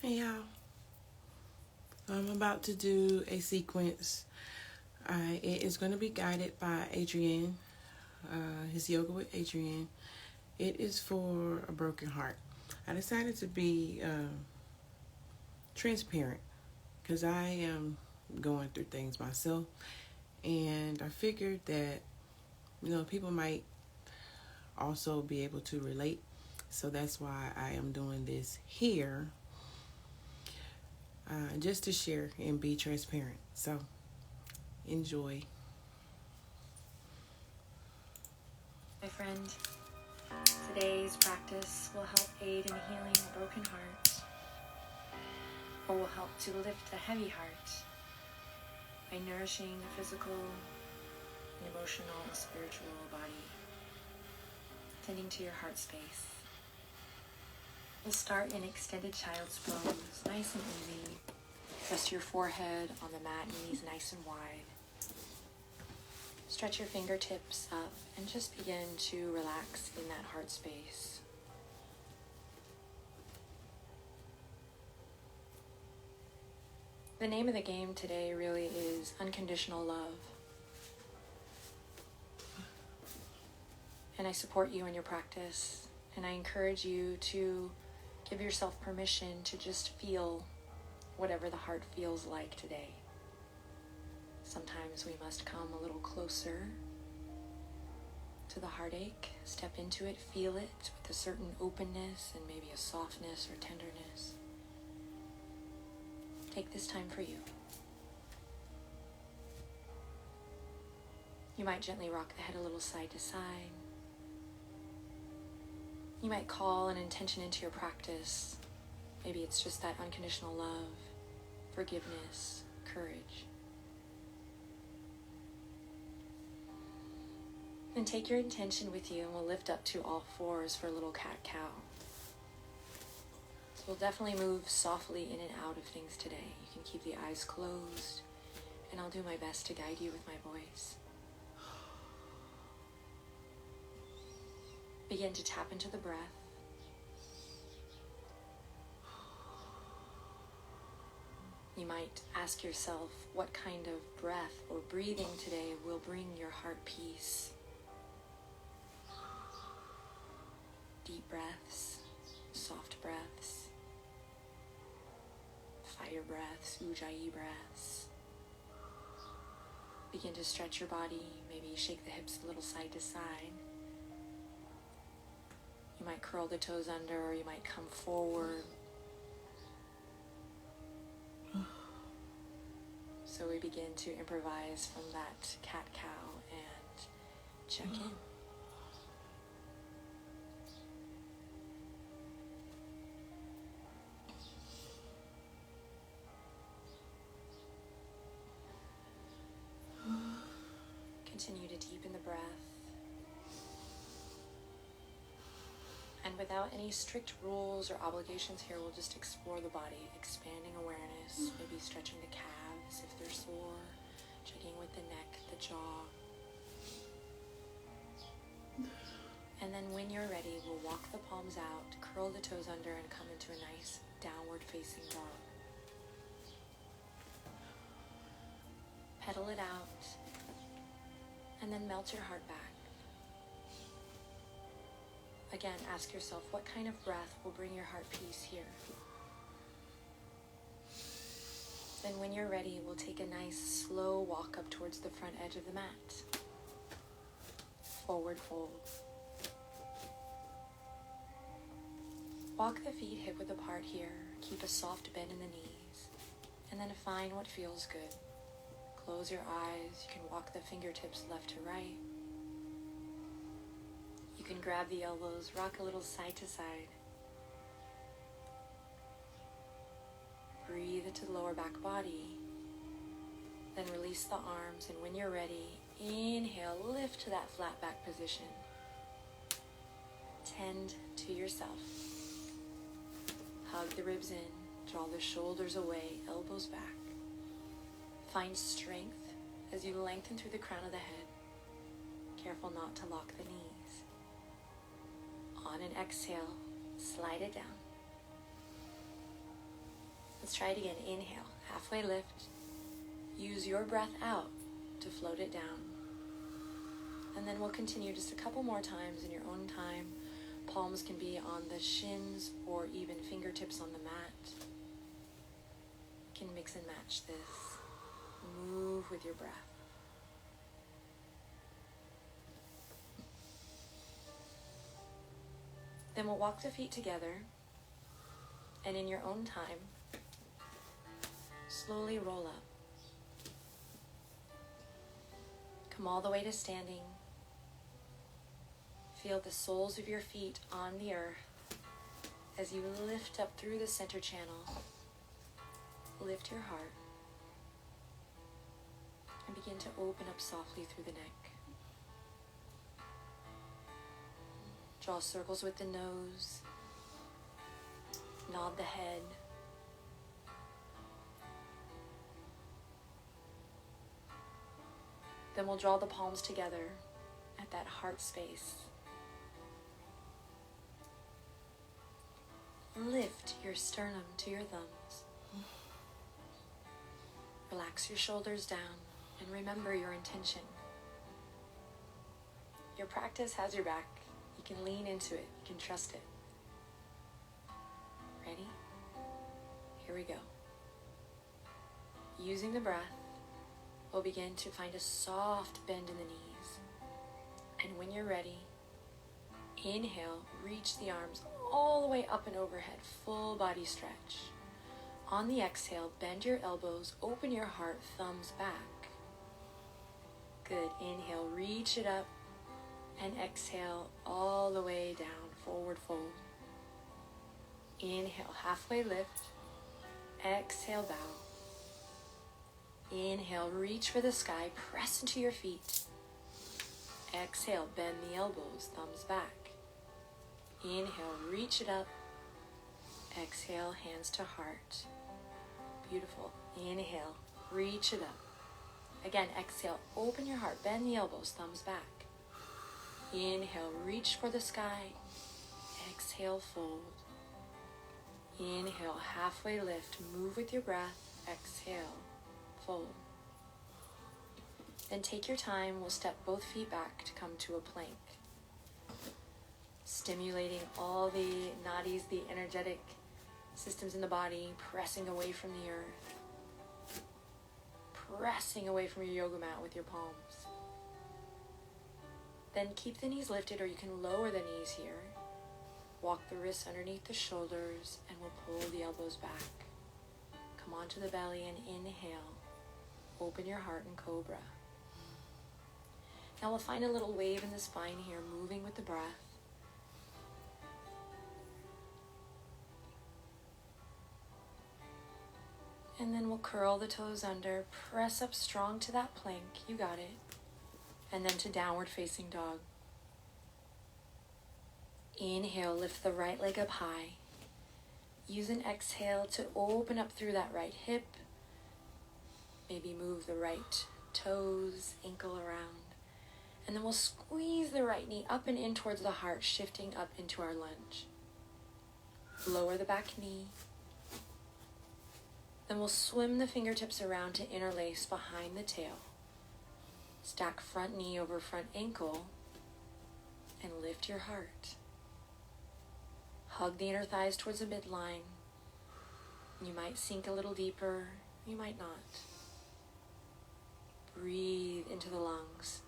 Hey y'all, I'm about to do a sequence. It is going to be guided by Adriene, his yoga with Adriene. It is for a broken heart. I decided to be transparent because I am going through things myself, and I figured that people might also be able to relate. So that's why I am doing this here, just to share and be transparent. So enjoy. My friend, today's practice will help aid in healing a broken heart, or will help to lift a heavy heart by nourishing the physical and emotional and spiritual body, tending to your heart space. We'll start in extended child's pose, nice and easy. Rest your forehead on the mat, knees nice and wide. Stretch your fingertips up and just begin to relax in that heart space. The name of the game today really is Unconditional Love. And I support you in your practice, and I encourage you to give yourself permission to just feel whatever the heart feels like today. Sometimes we must come a little closer to the heartache, step into it, feel it with a certain openness and maybe a softness or tenderness. Take this time for you. You might gently rock the head a little side to side. You might call an intention into your practice. Maybe it's just that unconditional love, forgiveness, courage. And take your intention with you, and we'll lift up to all fours for a little cat-cow. So we'll definitely move softly in and out of things today. You can keep the eyes closed, and I'll do my best to guide you with my voice. Begin to tap into the breath. You might ask yourself what kind of breath or breathing today will bring your heart peace. Deep breaths, soft breaths, fire breaths, ujjayi breaths. Begin to stretch your body, maybe shake the hips a little side to side. You might curl the toes under, or you might come forward. So we begin to improvise from that cat-cow and check in. Continue to deepen the breath. And without any strict rules or obligations here, we'll just explore the body, expanding awareness, maybe stretching the calves if they're sore, checking with the neck, the jaw. And then when you're ready, we'll walk the palms out, curl the toes under, and come into a nice downward facing dog. Pedal it out, and then melt your heart back. Again, ask yourself, what kind of breath will bring your heart peace here? Then when you're ready, we'll take a nice slow walk up towards the front edge of the mat. Forward fold. Walk the feet hip-width apart here. Keep a soft bend in the knees. And then find what feels good. Close your eyes. You can walk the fingertips left to right. You can grab the elbows, rock a little side to side. Breathe into the lower back body. Then release the arms, and when you're ready, inhale, lift to that flat back position. Tend to yourself. Hug the ribs in, draw the shoulders away, elbows back. Find strength as you lengthen through the crown of the head. Careful not to lock the knees. On an exhale, slide it down. Let's try it again. Inhale, halfway lift. Use your breath out to float it down. And then we'll continue just a couple more times in your own time. Palms can be on the shins or even fingertips on the mat. You can mix and match this. Move with your breath. Then we'll walk the feet together, and in your own time, slowly roll up. Come all the way to standing. Feel the soles of your feet on the earth as you lift up through the center channel. Lift your heart and begin to open up softly through the neck. Draw circles with the nose. Nod the head. Then we'll draw the palms together at that heart space. Lift your sternum to your thumbs. Relax your shoulders down and remember your intention. Your practice has your back. You can lean into it. You can trust it. Ready? Here we go. Using the breath, we'll begin to find a soft bend in the knees. And when you're ready, inhale, reach the arms all the way up and overhead, full body stretch. On the exhale, bend your elbows, open your heart, thumbs back. Good. Inhale, reach it up, and exhale all the way down, forward fold. Inhale, halfway lift. Exhale, bow. Inhale, reach for the sky, press into your feet. Exhale, bend the elbows, thumbs back. Inhale, reach it up. Exhale, hands to heart. Beautiful. Inhale, reach it up. Again, exhale, open your heart, bend the elbows, thumbs back. Inhale, reach for the sky. Exhale, fold. Inhale, halfway lift, move with your breath. Exhale, fold. Then take your time, we'll step both feet back to come to a plank. Stimulating all the nadis, the energetic systems in the body, pressing away from the earth. Pressing away from your yoga mat with your palms. Then keep the knees lifted, or you can lower the knees here. Walk the wrists underneath the shoulders, and we'll pull the elbows back. Come onto the belly and inhale. Open your heart in cobra. Now we'll find a little wave in the spine here, moving with the breath. And then we'll curl the toes under, press up strong to that plank, you got it. And then to downward facing dog. Inhale, lift the right leg up high. Use an exhale to open up through that right hip. Maybe move the right toes, ankle around. And then we'll squeeze the right knee up and in towards the heart, shifting up into our lunge. Lower the back knee. Then we'll swim the fingertips around to interlace behind the tail. Stack front knee over front ankle and lift your heart. Hug the inner thighs towards the midline. You might sink a little deeper, you might not. Breathe into the lungs.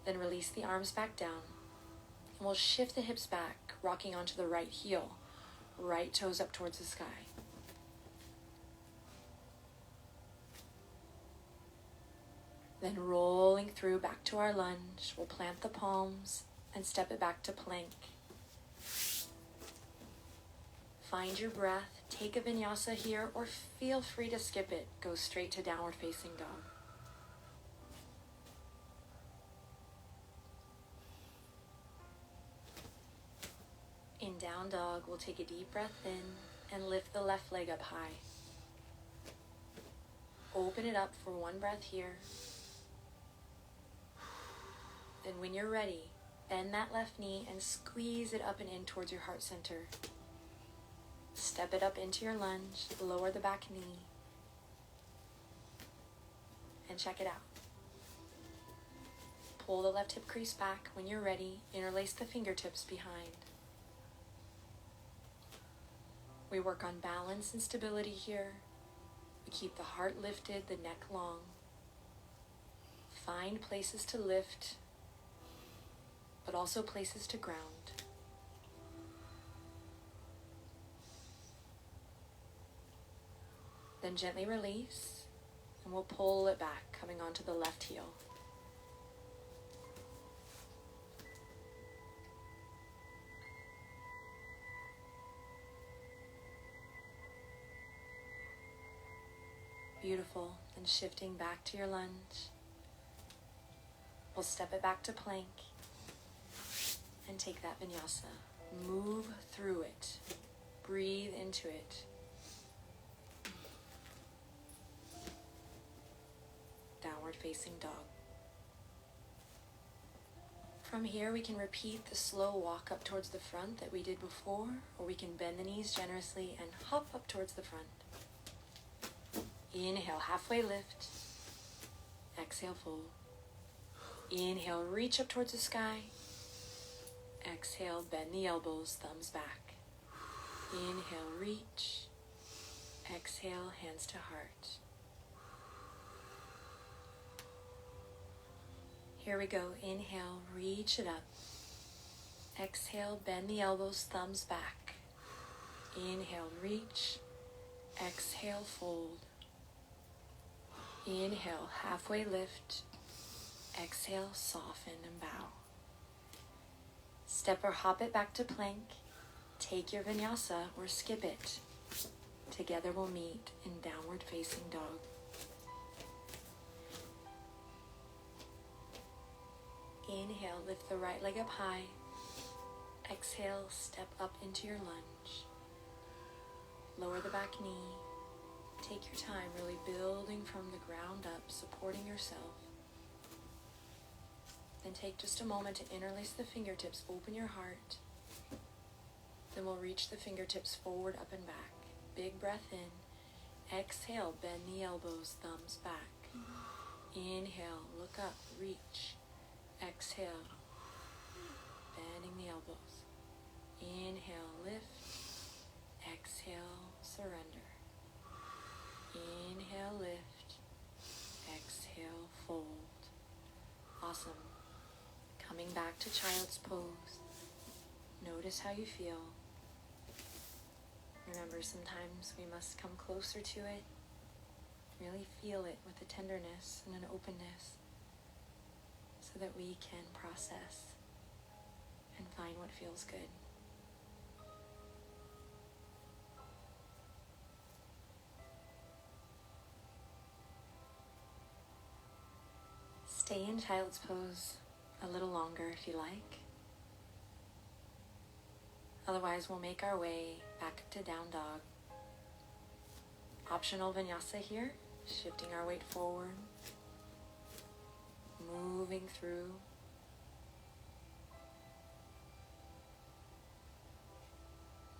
Then release the arms back down. And we'll shift the hips back, rocking onto the right heel. Right toes up towards the sky. Then rolling through back to our lunge, we'll plant the palms and step it back to plank. Find your breath, take a vinyasa here, or feel free to skip it. Go straight to downward facing dog. In down dog, we'll take a deep breath in and lift the left leg up high. Open it up for one breath here. Then when you're ready, bend that left knee and squeeze it up and in towards your heart center. Step it up into your lunge, lower the back knee, and check it out. Pull the left hip crease back. When you're ready, interlace the fingertips behind. We work on balance and stability here. We keep the heart lifted, the neck long. Find places to lift, but also places to ground. Then gently release, and we'll pull it back, coming onto the left heel. Beautiful. And shifting back to your lunge. We'll step it back to plank and take that vinyasa. Move through it. Breathe into it. Downward facing dog. From here, we can repeat the slow walk up towards the front that we did before, or we can bend the knees generously and hop up towards the front. Inhale, halfway lift. Exhale, fold. Inhale, reach up towards the sky. Exhale, bend the elbows, thumbs back. Inhale, reach. Exhale, hands to heart. Here we go. Inhale, reach it up. Exhale, bend the elbows, thumbs back. Inhale, reach. Exhale, fold. Inhale, halfway lift. Exhale, soften and bow. Step or hop it back to plank. Take your vinyasa or skip it. Together we'll meet in downward facing dog. Inhale, lift the right leg up high. Exhale, step up into your lunge. Lower the back knee. Take your time, really building from the ground up, supporting yourself. Then take just a moment to interlace the fingertips, open your heart. Then we'll reach the fingertips forward, up and back. Big breath in. Exhale, bend the elbows, thumbs back. Inhale, look up, reach. Exhale, bending the elbows. Inhale, lift. Exhale, surrender. Inhale, lift. Exhale, fold. Awesome. Coming back to child's pose. Notice how you feel. Remember, sometimes we must come closer to it. Really feel it with a tenderness and an openness so that we can process and find what feels good. Stay in child's pose a little longer if you like. Otherwise, we'll make our way back to down dog. Optional vinyasa here, shifting our weight forward, moving through.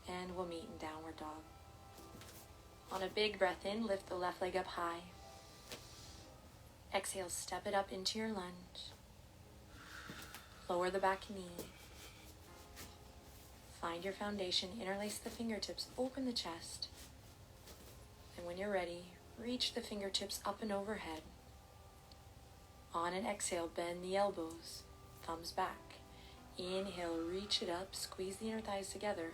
And we'll meet in downward dog. On a big breath in, lift the left leg up high. Exhale, step it up into your lunge. Lower the back knee. Find your foundation, interlace the fingertips, open the chest. And when you're ready, reach the fingertips up and overhead. On an exhale, bend the elbows, thumbs back. Inhale, reach it up, squeeze the inner thighs together.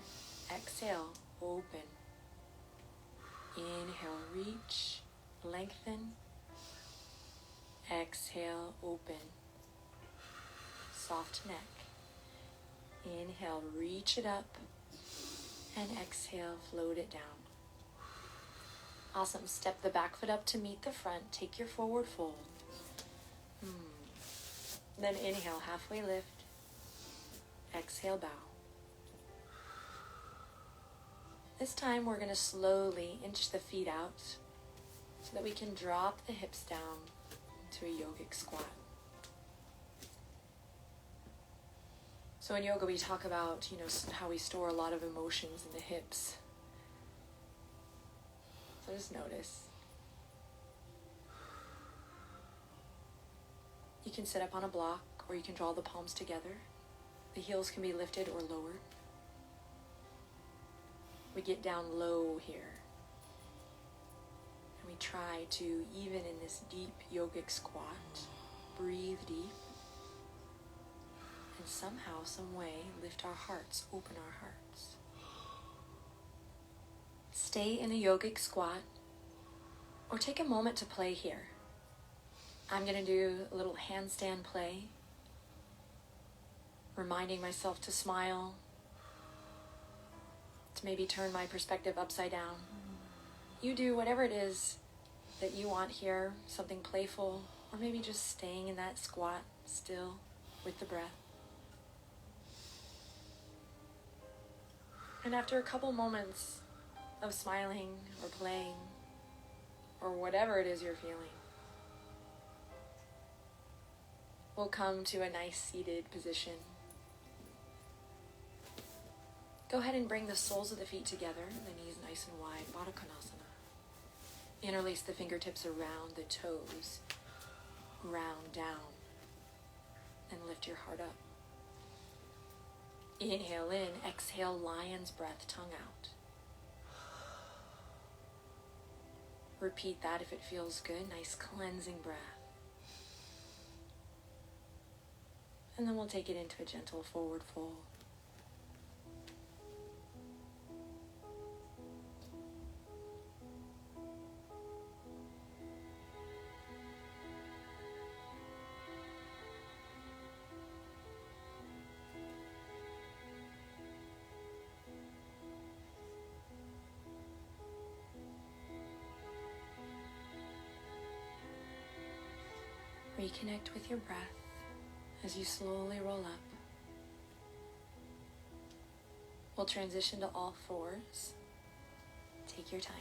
Exhale, open. Inhale, reach, lengthen. Exhale, open. Soft neck. Inhale, reach it up. And exhale, float it down. Awesome. Step the back foot up to meet the front. Take your forward fold. Then inhale, halfway lift. Exhale, bow. This time we're going to slowly inch the feet out so that we can drop the hips down into a yogic squat. So in yoga we talk about, how we store a lot of emotions in the hips. So just notice. You can sit up on a block, or you can draw the palms together. The heels can be lifted or lowered. We get down low here. And we try to, even in this deep yogic squat, breathe deep. And somehow, some way, lift our hearts, open our hearts. Stay in a yogic squat, or take a moment to play here. I'm going to do a little handstand play, reminding myself to smile, to maybe turn my perspective upside down. You do whatever it is that you want here, something playful, or maybe just staying in that squat still with the breath. And after a couple moments of smiling or playing, or whatever it is you're feeling, we'll come to a nice seated position. Go ahead and bring the soles of the feet together, the knees nice and wide, Baddha Konasana. Interlace the fingertips around the toes, ground down, and lift your heart up. Inhale in, exhale, lion's breath, tongue out. Repeat that if it feels good, nice cleansing breath. And then we'll take it into a gentle forward fold. Reconnect with your breath as you slowly roll up. We'll transition to all fours. Take your time.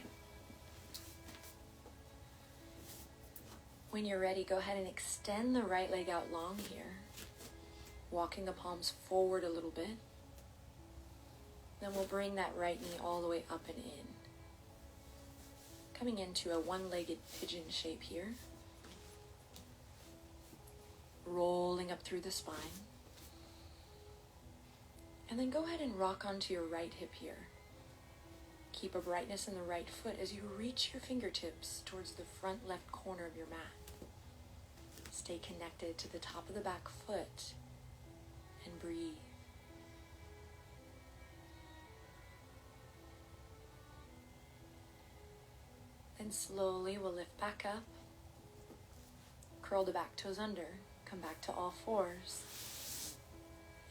When you're ready, go ahead and extend the right leg out long here, walking the palms forward a little bit. Then we'll bring that right knee all the way up and in, coming into a one-legged pigeon shape here. Rolling up through the spine. And then go ahead and rock onto your right hip here. Keep a brightness in the right foot as you reach your fingertips towards the front left corner of your mat. Stay connected to the top of the back foot and breathe. Then slowly we'll lift back up, curl the back toes under, come back to all fours,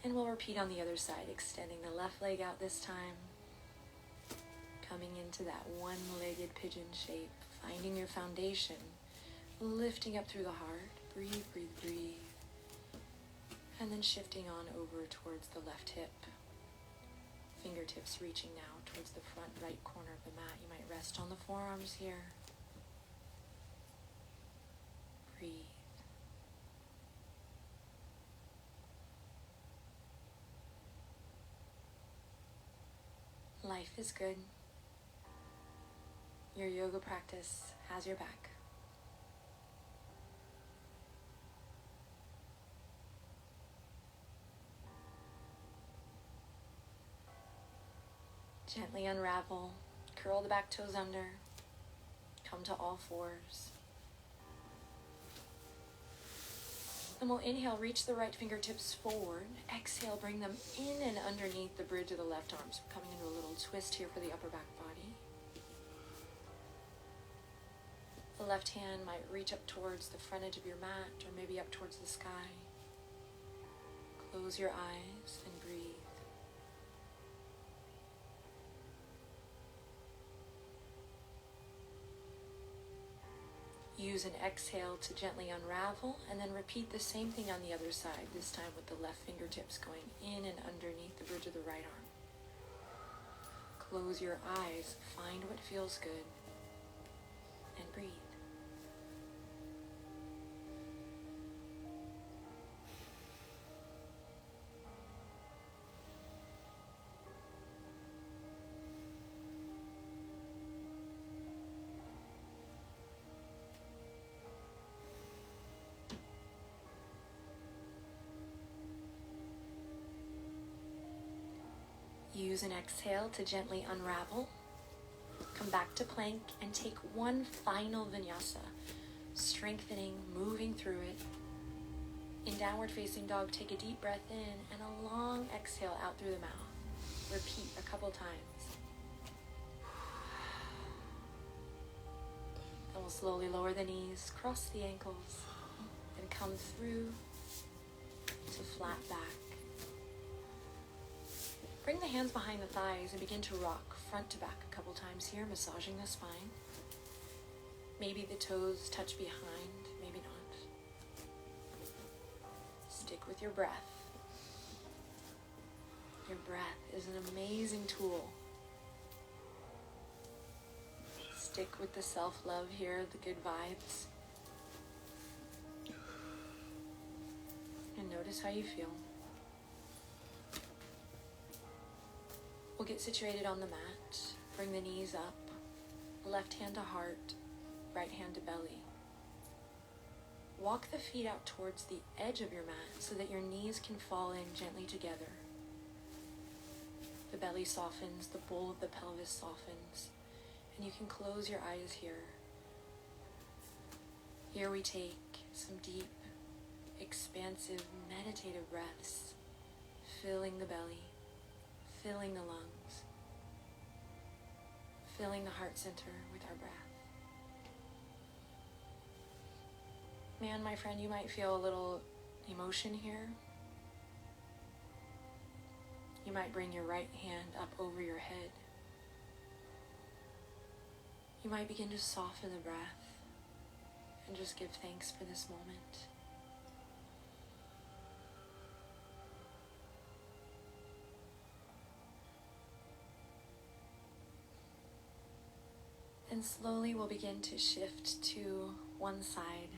and we'll repeat on the other side, extending the left leg out this time, coming into that one-legged pigeon shape, finding your foundation, lifting up through the heart, breathe, breathe, breathe, and then shifting on over towards the left hip, fingertips reaching now towards the front right corner of the mat. You might rest on the forearms here. Breathe. Life is good. Your yoga practice has your back. Gently unravel, curl the back toes under, come to all fours. Then we'll inhale, reach the right fingertips forward. Exhale, bring them in and underneath the bridge of the left arm. So coming into a little twist here for the upper back body. The left hand might reach up towards the front edge of your mat or maybe up towards the sky. Close your eyes and breathe. Use an exhale to gently unravel, and then repeat the same thing on the other side, this time with the left fingertips going in and underneath the bridge of the right arm. Close your eyes, find what feels good, and breathe. Use an exhale to gently unravel. Come back to plank and take one final vinyasa, strengthening, moving through it. In downward facing dog, take a deep breath in and a long exhale out through the mouth. Repeat a couple times. Then we'll slowly lower the knees, cross the ankles, and come through to flat back. Bring the hands behind the thighs and begin to rock front to back a couple times here, massaging the spine. Maybe the toes touch behind, maybe not. Stick with your breath. Your breath is an amazing tool. Stick with the self-love here, the good vibes. And notice how you feel. We'll get situated on the mat. Bring the knees up. Left hand to heart, right hand to belly. Walk the feet out towards the edge of your mat so that your knees can fall in gently together. The belly softens, the bowl of the pelvis softens, and you can close your eyes here. Here we take some deep, expansive, meditative breaths, filling the belly, filling the lungs, filling the heart center with our breath. Man, my friend, you might feel a little emotion here. You might bring your right hand up over your head. You might begin to soften the breath and just give thanks for this moment. And slowly we'll begin to shift to one side.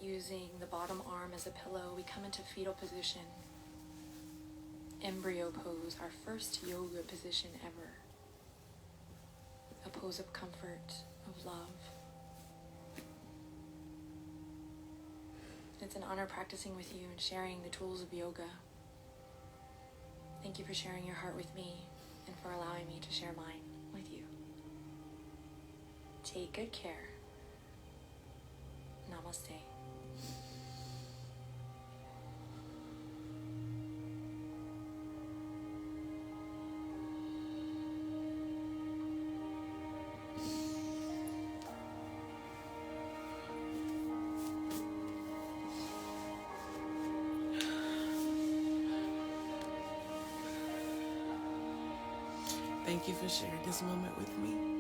Using the bottom arm as a pillow, we come into fetal position. Embryo pose, our first yoga position ever. A pose of comfort, of love. It's an honor practicing with you and sharing the tools of yoga. Thank you for sharing your heart with me and for allowing me to share mine with you. Take good care. Namaste. Thank you for sharing this moment with me.